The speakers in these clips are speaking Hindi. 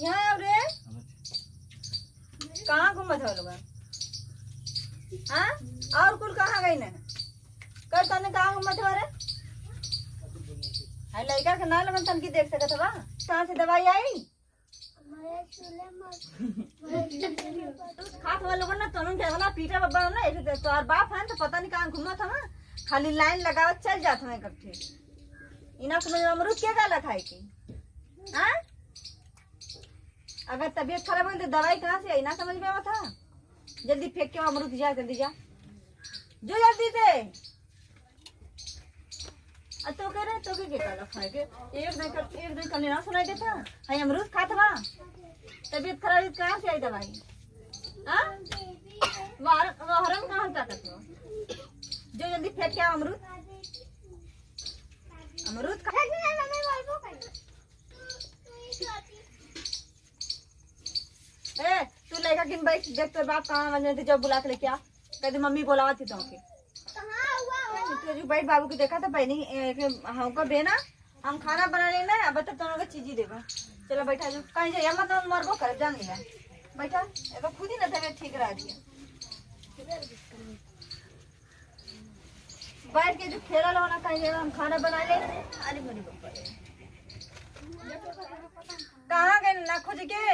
यहाँ रे कहाँ घूमत हो लोग? हाँ और कुल कहाँ गई ना? कर तने कहाँ घूमत हो रे? हाय लड़का के ना लगन तन की देख सकत बा? कहाँ से दवाई आई? खात वाले लोगन ना तनु के ना पीटा बब्बा ना ऐसे तो और बाप है तो पता नहीं कहाँ घूमत था ना खाली लाइन लगावत चल जात हमें इकट्ठे इना समझ अमरूद क्या गाला खाए की हाँ अगर तबीयत खराब हो तो दवाई कहाँ से आई ना समझ में आता जल्दी फेंक के अमरूद जा जल्दी जा जो जल्दी से तो कह रहे तो के काला खाए के एक दिन कल ना सुनाई देता हाय अमरूद खात बा तबीयत खराब है कहाँ से आई दवाई हाँ वाहरम कहाँ ताकत हो जो जल्दी फेंक के अमरूद अमरूद खा ए तू लेगा किन भाई देख तो बाप कहाँ बन जाते जब बुला के लेके आ कहते मम्मी बुलावा थी तो जो बैठ बाबू की देखा था पहले हमको देना हम खाना बना लेना अब तक तुम लोग चीज ही देगा चलो बैठा जो कहीं जाइए मतलब मरबो कर जान लिया बैठा तो खुद ही ना तबीयत ठीक रह दिया बैठ के जो खेला लो ना कहीं हम खाना बना ले अरे मेरी पप्पा कहाँ गए ना खोज के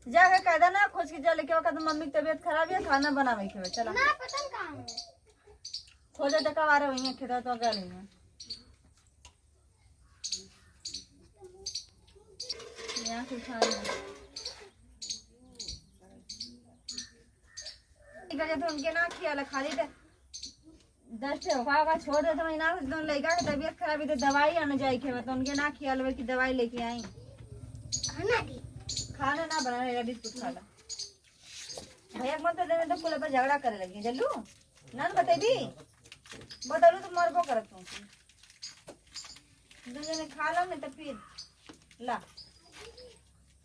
जाके कहदा ना खोज के जा लेके कहता मम्मी की तबीयत खराब है खाना बनावे के चला ना पता कहाँ खोजा टका वारे वही खेता तो गए नहीं यहाँ कुछ खा तो उनके ना खिया खाली 10 होगा छोड़ दे तो ना लड़का की तबीयत खराब है तो दवाई आने जाए खेवा तो उनके ना खिया लो की दवाई लेके आई खाना ना बना रहेगा बिस्कुट खा ला भैया मत देने तो कुल पर झगड़ा करे लगी जल्लू ना बतेबी बदलू तो मरबो करत हूँ दो जने खा लो नहीं तो फिर ला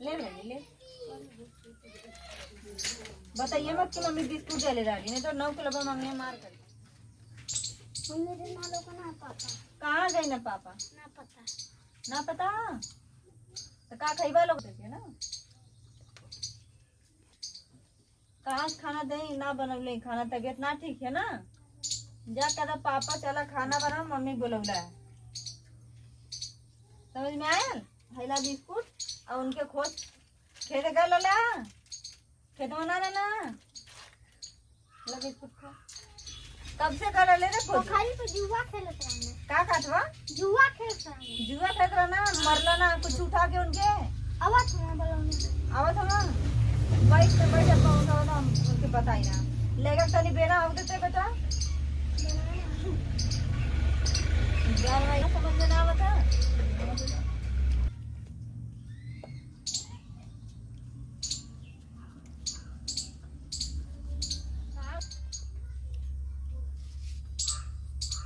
ले ले बताइए मत कि मम्मी बिस्कुट दे ले रही नहीं तो 9 किलो पर मम्मी मार कर मम्मी ना लोग ना पापा कहाँ गई ना पापा ना पता तो का खइबा लोग देखे ना कहाँ खाना दे ना बनवले खाना तबीयत ना ठीक है ना जा कहता पापा चला खाना बनाओ मम्मी बुलौला है समझ में आयल हैला बिस्कुट और उनके खोज खेत गए ला खेत में ना रहना ला बिस्कुट खा कब से कर ले रे खोज खाली तो जुआ खेलत रहना का खातवा जुआ खेलत रहना मरला ना कुछ उठा के उनके आवत हम बाइक पे बैठ पाऊंगा ना उनके बताई ना लेगा तनी बेना हो देते बेटा समझ में ना बता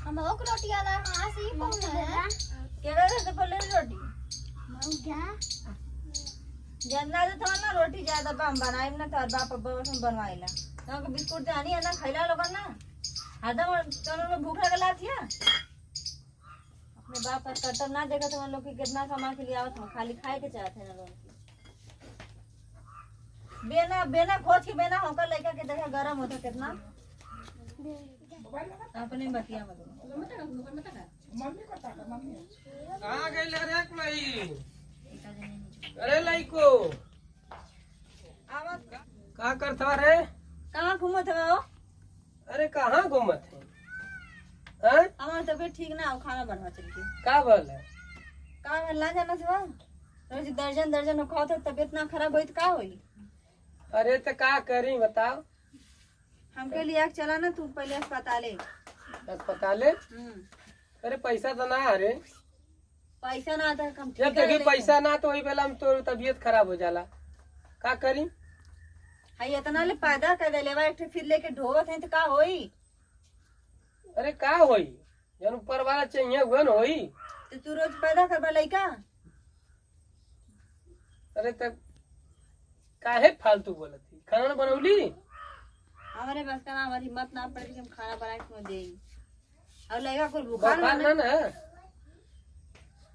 हम ओक रोटी आला हां से ही पौन है केड़ा से पले रोटी मऊ क्या जानना तो ना रोटी ज्यादा बम बनाई ना तार बाप बस बनवाइला तो बिस्कुट जानी है ना खैला लोगन ना हरदम तोन भूख लगला थिया अपने बाप का कर्तव्य ना देखा तो लोग की कितना सामान के लिए आवत हम खाली खाए के चाहते हैं लोग बेना खोज के बेना होकर लेकर के देखा गरम होता कितना अपने बतिया कहाँ गई रे कुलाई अरे लाइको आवत का करता रे कहाँ घूमत हो अरे कहाँ घूमत है हैं हमार तबीयत ठीक ना हो खाना बनवा चल के का बोल है का ना जाना था रोज दर्जन खाओ तो तबीयत ना खराब होई तो का होई अरे तो का करी बताओ हमके लिए चला ना तू पहले अस्पताले अरे पैसा तो ना अरे पैसा ना आता कम जब देखी पैसा ना तो वही बेला में तो तबीयत खराब हो जाला का करी हाई इतना ले पैदा कर दे लेवा एक फिर लेके ढोवत है तो का होई अरे का होई जन ऊपर वाला चाहिए हुआ न होई तो तू रोज पैदा करबा लइका अरे तब काहे फालतू बोलत थी खाना बनौली हमारे बस का हमारी हिम्मत ना पड़े कि हम खाना बना के दे और लइका कोई बुखार ना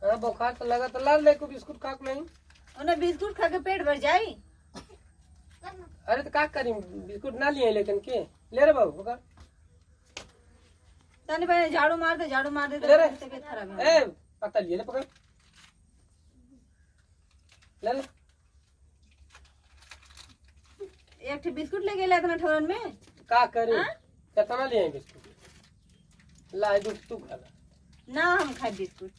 हाँ बुखार तो लगा तो लाल ले को बिस्कुट खाक नहीं उन्हें बिस्कुट खा के पेट भर जाई। अरे तो का करी, बिस्कुट ना लिए लेकिन के ले रे बाबू पकड़। तने पहले झाड़ू मार दे ले रे। तबीयत खराब है। ए पता लिए ले पकड़ ले ले। एक ठे बिस्कुट ले गेला इतना ठोरन में। का करी हाँ? कितना लिए बिस्कुट ला दू तू खा ला। ना हम खाए बिस्कुट।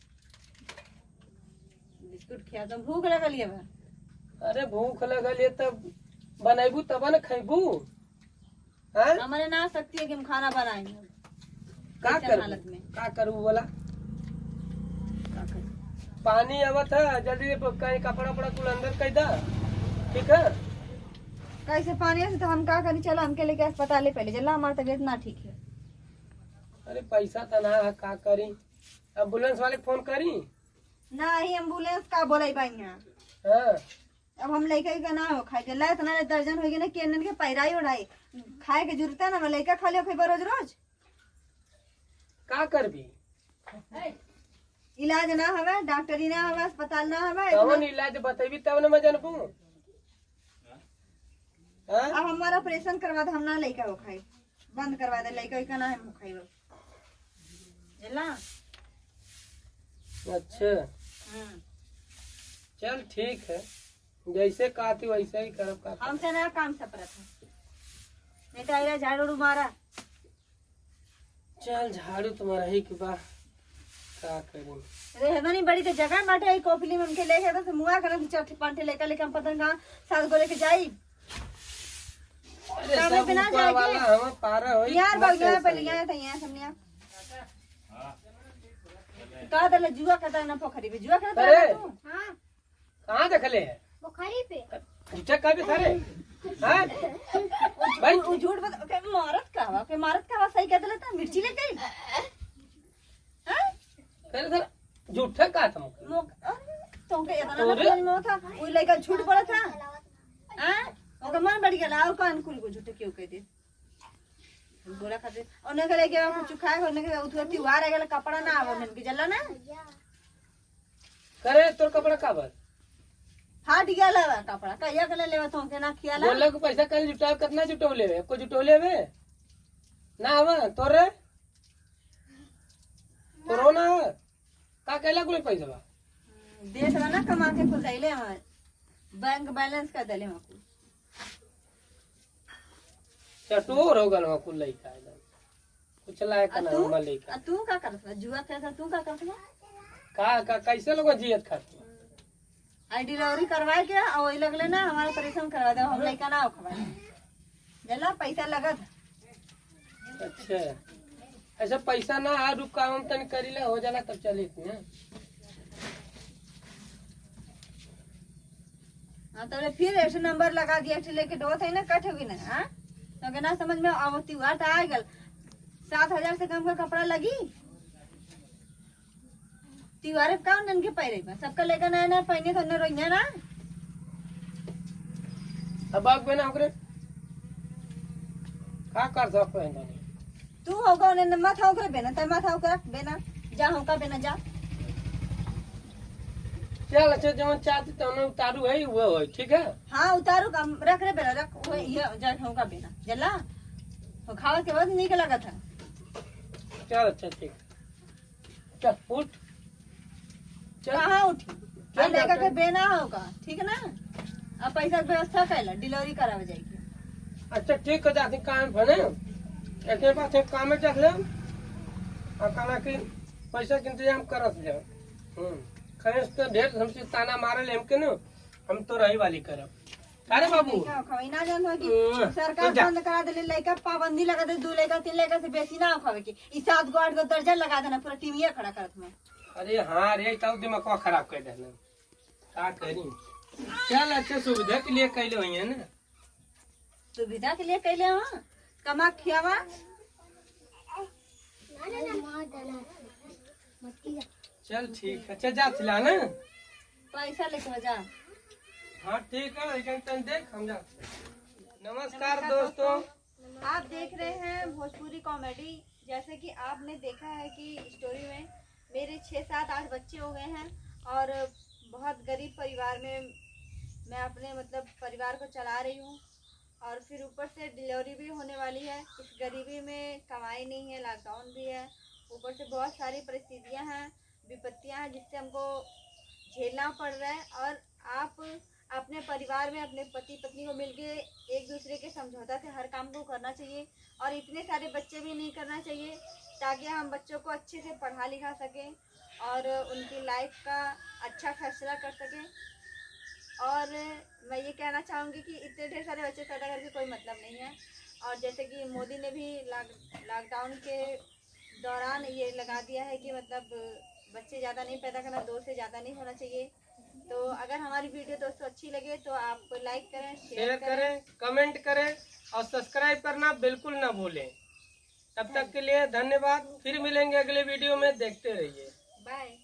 बिस्कुट खिया तो भूख लगल है बा। अरे भूख लगल है तब बनाइबू तब न खइबू। हाँ हमारे ना सकती है कि हम खाना बनाएंगे। का ऐसे करू हालत में का करू बोला। का करें? पानी आवत है जल्दी कहीं कपड़ा वपड़ा कुल अंदर कर दा ठीक है। कैसे पानी से तो हम का करी, चलो हमके लेके अस्पताल ले पहले चला, हमारी तबीयत ना ठीक है। अरे पैसा तो ना है का करी, एम्बुलेंस वाले फोन करी। ना ही एम्बुलेंस का बोले यहाँ। हाँ अब हम लड़का का ना हो खाए चला इतना दर्जन हो गया ना केनन के पैराई उड़ाई खाए के जरूरत है ना, लड़का खा लियो खाई रोज रोज। का करबी, इलाज ना हवे, डॉक्टरी ना हवे, अस्पताल ना हवे। कौन इलाज बतेबी तब न मैं जानबू। हाँ अब हमारा ऑपरेशन करवा दे, हम ना लड़का हो खाई, बंद करवा दे लड़का का ना हम खाई चला। अच्छा चल ठीक है, जैसे कहती वैसे ही करब का। हमसे ना काम सपरत है, नहीं तो आइला झाड़ू मारा। चल झाड़ू तुम्हारा ही की बा का करी। रहमनी बड़ी तो जगह माटे आई कोपली में हमके लेके तो मुआ करन चौथे पांठे लेकर लेके हम पता कहां साथ को लेके जाई। अरे सामने सब पे ना ऊपर जाएगी। वाला हम पारा होई यार मत बाबू यहाँ पे टेंशन लिया था यहाँ समझिया कहा दले जुआ खाता ना पोखरी पे जुआ खाता अरे! ना तू। हाँ कहाँ देखले है बुखारी पे पूछा का भी सारे। हाँ भाई वो झूठ बता के मारत का सही कहते लेता मिर्ची ले गई। हां करे सर झूठा का था मुझे। तो के इतना ना समझ में था वो लड़का झूठ बोला था। हां ओके मन बढ़ गया और कान कुल को झूठ क्यों कह दे बोला खाते ओने के लेके कुछ खाए ओने के उठो त्योहार आ गेल कपड़ा ना आवे मन के जल्ला ना करे तोर कपड़ा का बात हाट गया लेवा कपड़ा कहिया के ले लेवा तो के ना खियाला बोले को पैसा कल जुटाव कितना जुटो लेवे को जुटो लेवे ना आवा तोरे तोरो ना का कहला कोई पैसा बा देश ना कमा के कुल दैले हमार बैंक बैलेंस का देले हमको चटोर हो गल वहां कुल लइका एकदम कुछ लायक ना हम लइका। तू का करत जुआ खेलता तू का करत का कैसे लोग जियत खाती आई डिलीवरी करवाए के और वही लगले ना हमारा ऑपरेशन करवा दे हम लइका ना खवाए जला पैसा लगत। अच्छा ऐसा पैसा ना आ रुक काम तन करीला हो जाला तब चली ना। हाँ तो फिर ऐसे नंबर लगा दिया ऐसे लेके डोत है ना कट होगी ना। हाँ तो के ना समझ में अब त्योहार आ गल 7,000 से कम का कपड़ा लगी त्योहार का नन के पैरे में सबका लेकर नया नया पहने तो न रोइया ना। अब आग बना ओकरे का कर सकते हैं जाने तू होगा उन्हें मत हो करे बेना तय मत हो कर बेना जा होगा बेना जा। चल अच्छा जवन चाहती तो उन्हें उतारू है वो है ठीक है। हाँ उतारू कम रख रे बेना रख वो ये जा होगा बेना जला वो खावा के बाद निकल लगा था। चल अच्छा ठीक चल उठ चल कहाँ उठी चल लेकर के डॉक्टर। बेना होगा ठीक ना। अब पैसा की व्यवस्था कैला डिलीवरी करावे जाएगी। अच्छा ठीक है जाती काम भने एक बात एक काम में चल ले और कहना कि पैसा के इंतजाम करत जा। खैस तो ढेर हमसे ताना मारल हमके न हम तो रही वाली करब। अरे बाबू क्या खवाई ना जान हो कि हम्म, सरकार जा। बंद करा दे लड़का पाबंदी लगा दे 2 लड़का 3 लड़का से बेसी ना खावे की ई 7 गो 8 गो दर्जन लगा देना पूरा टीविया खड़ा करत में। अरे हाँ रे तब दिमाग खराब कर देना का करी। चल अच्छा सुविधा के लिए कैले हुई है ना सुविधा के लिए कैले हां कमा खियावा चल ठीक है अच्छा जा थिला ना। पैसा लेके जा। हाँ ठीक है लेकिन तन देख हम जा। नमस्कार दोस्तों आप देख रहे हैं भोजपुरी कॉमेडी। जैसे कि आपने देखा है कि स्टोरी में मेरे 6 7 8 बच्चे हो गए हैं और बहुत गरीब परिवार में मैं अपने मतलब परिवार को चला रही हूँ, और फिर ऊपर से डिलीवरी भी होने वाली है। इस गरीबी में कमाई नहीं है, लॉकडाउन भी है, ऊपर से बहुत सारी परिस्थितियाँ हैं, विपत्तियाँ हैं जिससे हमको झेलना पड़ रहा है। और आप अपने परिवार में अपने पति पत्नी को मिलके एक दूसरे के समझौता से हर काम को करना चाहिए, और इतने सारे बच्चे भी नहीं करना चाहिए, ताकि हम बच्चों को अच्छे से पढ़ा लिखा सकें और उनकी लाइफ का अच्छा फैसला कर सकें। और मैं ये कहना चाहूँगी कि इतने ढेर सारे बच्चे पैदा करके कोई मतलब नहीं है। और जैसे कि मोदी ने भी लॉकडाउन के दौरान ये लगा दिया है कि मतलब बच्चे ज़्यादा नहीं पैदा करना, 2 से ज़्यादा नहीं होना चाहिए। तो अगर हमारी वीडियो दोस्तों अच्छी लगे तो आप लाइक करें, शेयर करें, कमेंट करें और सब्सक्राइब करना बिल्कुल ना भूलें। तब तक के लिए धन्यवाद। फिर मिलेंगे अगले वीडियो में, देखते रहिए। बाय।